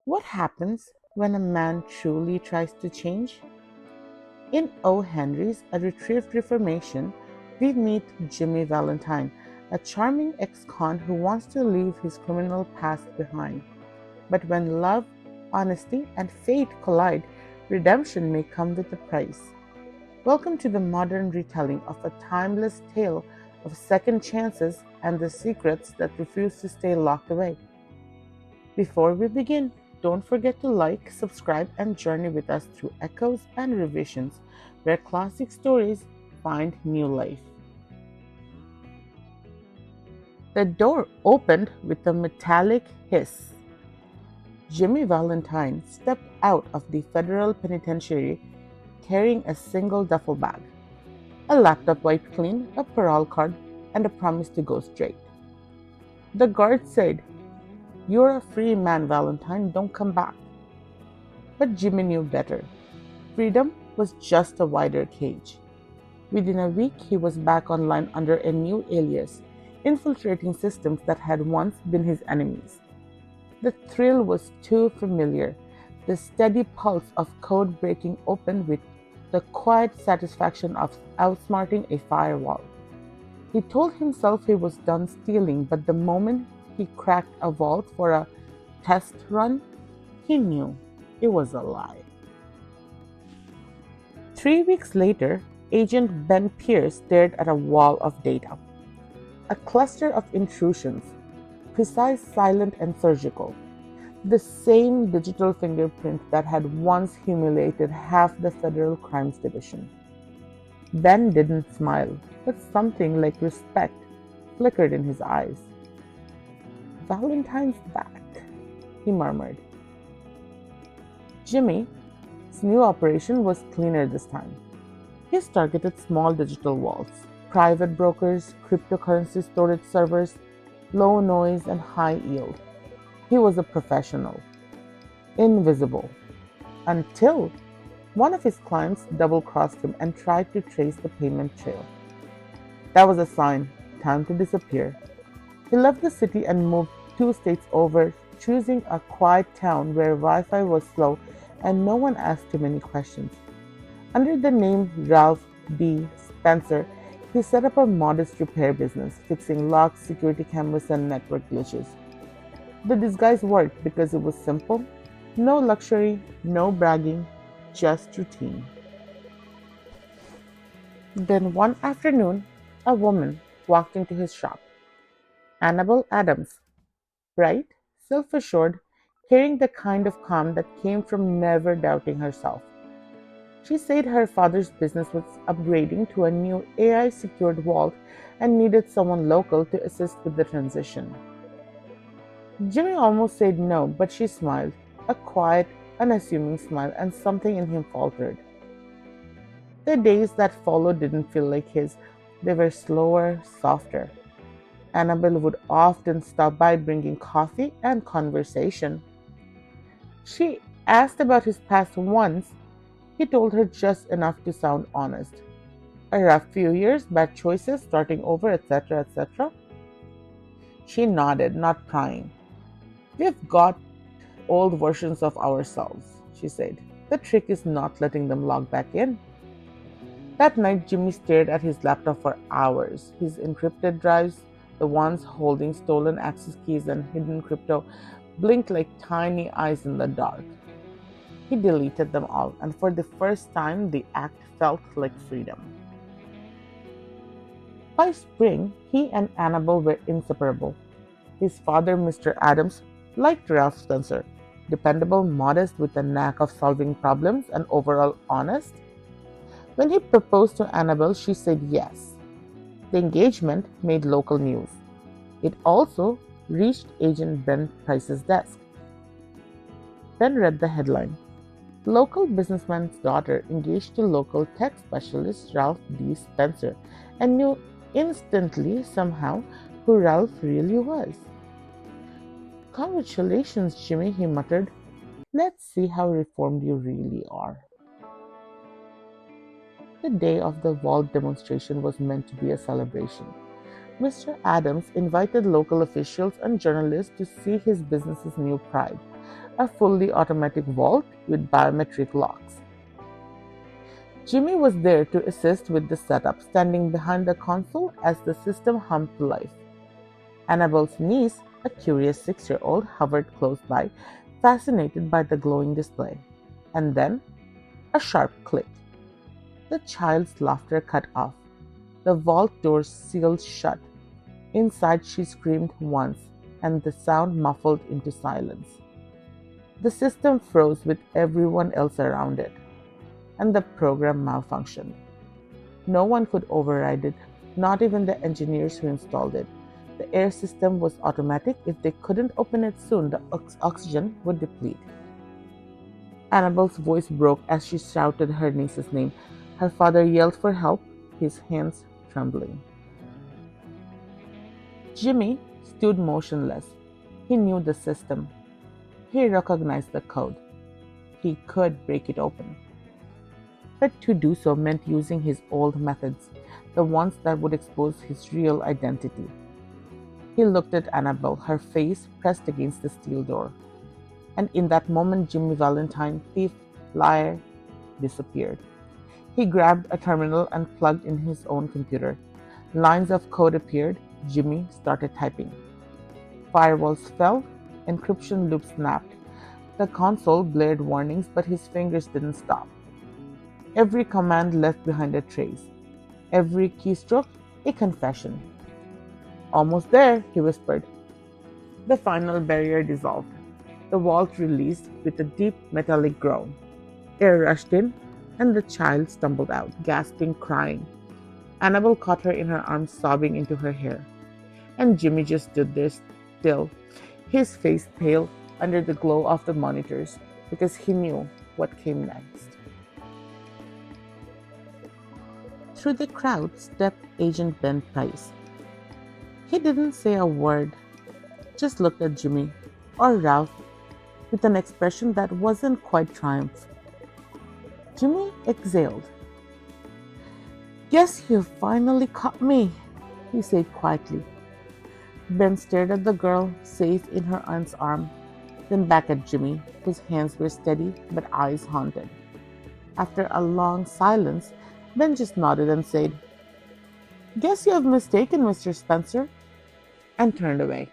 What happens when a man truly tries to change? In O. Henry's A Retrieved Reformation, we meet Jimmy Valentine, a charming ex-con who wants to leave his criminal past behind. But when love, honesty, and fate collide, redemption may come with a price. Welcome to the modern retelling of a timeless tale of second chances and the secrets that refuse to stay locked away. Before we begin, don't forget to like, subscribe, and journey with us through echoes and revisions where classic stories find new life. The door opened with a metallic hiss. Jimmy Valentine stepped out of the federal penitentiary carrying a single duffel bag, a laptop wiped clean, a parole card, and a promise to go straight. The guard said, "You're a free man, Valentine, don't come back." But Jimmy knew better. Freedom was just a wider cage. Within a week, he was back online under a new alias, infiltrating systems that had once been his enemies. The thrill was too familiar, the steady pulse of code breaking open with the quiet satisfaction of outsmarting a firewall. He told himself he was done stealing, but the moment he cracked a vault for a test run, he knew it was a lie. 3 weeks later, Agent Ben Pierce stared at a wall of data. A cluster of intrusions, precise, silent, and surgical. The same digital fingerprint that had once humiliated half the Federal Crimes Division. Ben didn't smile, but something like respect flickered in his eyes. "Valentine's back," he murmured. Jimmy's new operation was cleaner this time. He's targeted small digital wallets, private brokers, cryptocurrency storage servers, low noise and high yield. He was a professional, invisible, until one of his clients double-crossed him and tried to trace the payment trail. That was a sign, time to disappear. He left the city and moved 2 states over, choosing a quiet town where Wi-Fi was slow and no one asked too many questions. Under the name Ralph D. Spencer, he set up a modest repair business, fixing locks, security cameras, and network glitches. The disguise worked because it was simple, no luxury, no bragging, just routine. Then one afternoon, a woman walked into his shop. Annabel Adams, bright, self-assured, carrying the kind of calm that came from never doubting herself. She said her father's business was upgrading to a new AI-secured vault and needed someone local to assist with the transition. Jimmy almost said no, but she smiled, a quiet, unassuming smile, and something in him faltered. The days that followed didn't feel like his. They were slower, softer. Annabelle would often stop by bringing coffee and conversation. She asked about his past once. He told her just enough to sound honest. A rough few years, bad choices, starting over, etc., etc. She nodded, not prying. "We've got old versions of ourselves," she said. "The trick is not letting them log back in." That night, Jimmy stared at his laptop for hours. His encrypted drives, the ones holding stolen access keys and hidden crypto, blinked like tiny eyes in the dark. He deleted them all, and for the first time, the act felt like freedom. By spring, he and Annabel were inseparable. His father, Mr. Adams, liked Ralph Spencer, dependable, modest, with a knack of solving problems, and overall honest. When he proposed to Annabel, she said yes. The engagement made local news. It also reached Agent Ben Price's desk. Ben read the headline: "Local businessman's daughter engaged to local tech specialist Ralph D. Spencer," and knew instantly, somehow, who Ralph really was. "Congratulations, Jimmy," he muttered. "Let's see how reformed you really are." The day of the vault demonstration was meant to be a celebration. Mr. Adams invited local officials and journalists to see his business's new pride, a fully automatic vault with biometric locks. Jimmy was there to assist with the setup, standing behind the console as the system hummed to life. Annabelle's niece, a curious 6-year-old, hovered close by, fascinated by the glowing display. And then, a sharp click. The child's laughter cut off. The vault doors sealed shut. Inside, she screamed once, and the sound muffled into silence. The system froze with everyone else around it, and the program malfunctioned. No one could override it, not even the engineers who installed it. The air system was automatic. If they couldn't open it soon, the oxygen would deplete. Annabelle's voice broke as she shouted her niece's name. Her father yelled for help, his hands trembling. Jimmy stood motionless. He knew the system. He recognized the code. He could break it open. But to do so meant using his old methods, the ones that would expose his real identity. He looked at Annabelle, her face pressed against the steel door. And in that moment, Jimmy Valentine, thief, liar, disappeared. He grabbed a terminal and plugged in his own computer. Lines of code appeared. Jimmy started typing. Firewalls fell. Encryption loops snapped. The console blared warnings, but his fingers didn't stop. Every command left behind a trace. Every keystroke, a confession. Almost there, he whispered. The final barrier dissolved. The vault released with a deep metallic groan. Air rushed in, and the child stumbled out, gasping, crying. Annabelle caught her in her arms, sobbing into her hair. And Jimmy just stood there still, his face pale under the glow of the monitors, because he knew what came next. Through the crowd stepped Agent Ben Price. He didn't say a word, just looked at Jimmy, or Ralph, with an expression that wasn't quite triumph. Jimmy exhaled. "Guess you finally caught me," he said quietly. Ben stared at the girl, safe in her aunt's arm, then back at Jimmy, whose hands were steady but eyes haunted. After a long silence, Ben just nodded and said, "Guess you have mistaken, Mr. Spencer," and turned away.